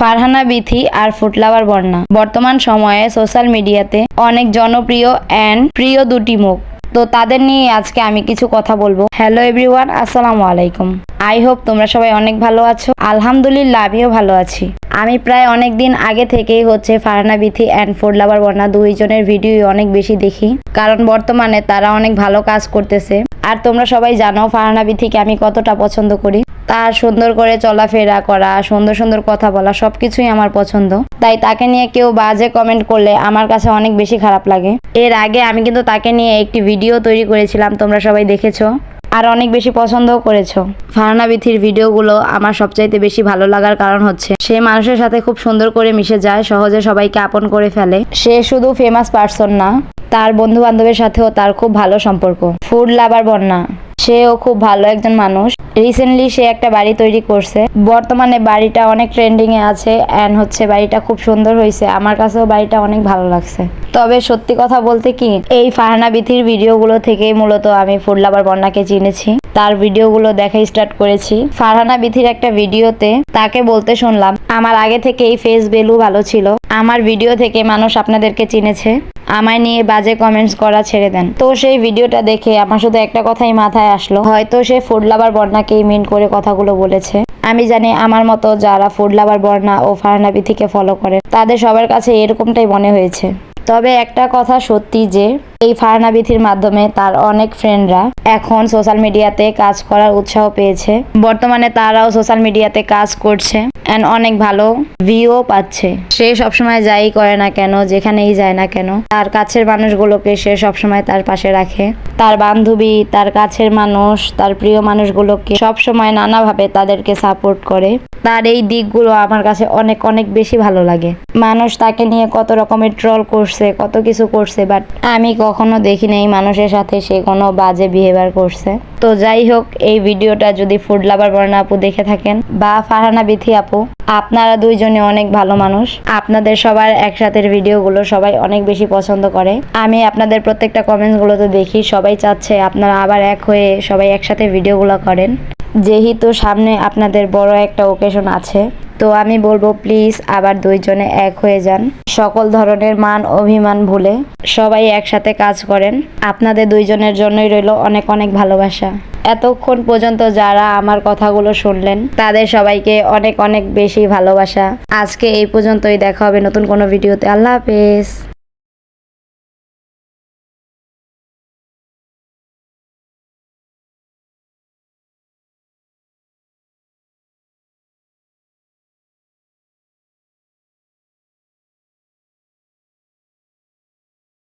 ফারহানা বিথি আর food lover বন্যা বর্তমান সময়ে সোশ্যাল মিডিয়াতে অনেক জনপ্রিয় অ্যান্ড প্রিয় দুটি মুখ। তো তাদের নিয়ে আজকে আমি কিছু কথা বলবো। হ্যালো এভরিওয়ান, আসসালামু আলাইকুম। আই হোপ তোমরা সবাই অনেক ভালো আছো। আলহামদুলিল্লাহ আমিও ভালো আছি। আমি প্রায় অনেক দিন আগে থেকেই Farhana Bithi and food lover বন্যা দুইজনের ভিডিও অনেক বেশি দেখি, কারণ বর্তমানে তারা অনেক ভালো কাজ করতেছে। আর তোমরা সবাই জানো ফারহানা বিথিকে আমি কতটা পছন্দ করি। তার সুন্দর করে চলাফেরা করা, সুন্দর সুন্দর কথা বলা সবকিছুই আমার পছন্দ। তাই তাকে নিয়ে কেউ বাজে কমেন্ট করলে আমার কাছে অনেক বেশি খারাপ লাগে। এর আগে আমি কিন্তু তাকে নিয়ে একটি ভিডিও তৈরি করেছিলাম, তোমরা সবাই দেখেছো আর অনেক বেশি পছন্দও করেছো। ফারহানা বিথির ভিডিওগুলো আমার সবচাইতে বেশি ভালো লাগার কারণ হচ্ছে সে মানুষের সাথে খুব সুন্দর করে মিশে যায়, সহজে সবাইকে আপন করে ফেলে। সে শুধু ফেমাস পার্সন না, তার বন্ধু বান্ধবের সাথেও তার খুব ভালো সম্পর্ক। ফুড লাভার বন্যা, সেও খুব ভালো একজন মানুষ। রিসেন্টলি সে একটা বাড়ি তৈরি করছে, বর্তমানে বাড়িটা অনেক ট্রেন্ডিং এ আছে অ্যান্ড বাড়িটা খুব সুন্দর হয়েছে। আমার কাছেও বাড়িটা অনেক ভালো লাগছে। তবে সত্যি কথা বলতে কি, এই ফারহানা বিথির ভিডিওগুলো থেকেই মূলত আমি ফুড লাভার বন্যাকে চিনেছি। তার ভিডিওগুলো দেখা স্টার্ট করেছি। ফারহানা বিথির একটা ভিডিওতে তাকে বলতে শুনলাম, আমার আগে থেকেই ফেস ভ্যালু ভালো ছিল, আমার ভিডিও থেকে মানুষ আপনাদেরকে চিনেছে, আমায় নিয়ে বাজে কমেন্টস করা ছেড়ে দেন। তো সেই ভিডিওটা দেখে আমার শুধু একটা কথাই মাথায় আসলো, হয়তো সে ফুড লাভার বন্যাকেই মিন করে কথাগুলো বলেছে। আমি জানি আমার মতো যারা ফুড লাভার বন্যা ও ফারহানা বিথিকে ফলো করে তাদের সবার কাছে এরকমটাই মনে হয়েছে। তবে একটা কথা সত্যি যে এই ফারহানা বিথির মাধ্যমে তার অনেক ফ্রেন্ডরা এখন সোশ্যাল মিডিয়াতে কাজ করার উৎসাহ পেয়েছে। বর্তমানে তারাও সোশ্যাল মিডিয়াতে কাজ করছে এন্ড অনেক ভালো ভিউও পাচ্ছে। সে সবসময় যাই করে না কেন, যেখানেই যায় না কেন, তার কাছের মানুষগুলোকে সে সবসময় তার পাশে রাখে। তার বান্ধবী, তার কাছের মানুষ, তার প্রিয় মানুষগুলোকে সবসময় নানাভাবে তাদেরকে সাপোর্ট করে। তার এই দিকগুলো আমার কাছে অনেক অনেক বেশি ভালো লাগে। মানুষ তাকে নিয়ে কত রকমের ট্রল করছে, কত কিছু করছে, বাট আমি কখনো দেখি নাই মানুষের সাথে সে কোনো বাজে বিহেভিয়ার করছে। তো যাই হোক, এই ভিডিওটা যদি ফুড লাভার বন্যা আপু দেখে থাকেন বা ফারহানা বিথি আপু, আপনারা দুইজনে অনেক ভালো মানুষ। আপনাদের সবার একসাথে ভিডিওগুলো সবাই অনেক বেশি পছন্দ করে। আমি আপনাদের প্রত্যেকটা কমেন্টসগুলো তো দেখি, সবাই চাচ্ছে আপনারা আবার এক হয়ে সবাই একসাথে ভিডিওগুলো করেন। যেহেতু সামনে আপনাদের বড় একটা ওকেশন আছে, তো আমি বলবো প্লিজ আবার দুইজনে এক হয়ে যান। সকল ধরনের মান অভিমান ভুলে সবাই একসাথে কাজ করেন। আপনাদের দুইজনের জন্যই রইল অনেক অনেক ভালোবাসা। এতক্ষণ পর্যন্ত যারা আমার কথাগুলো শুনলেন তাদের সবাইকে অনেক অনেক বেশি ভালোবাসা। আজকে এই পর্যন্তই, দেখা হবে নতুন কোনো ভিডিওতে। আল্লাহ হাফেজ।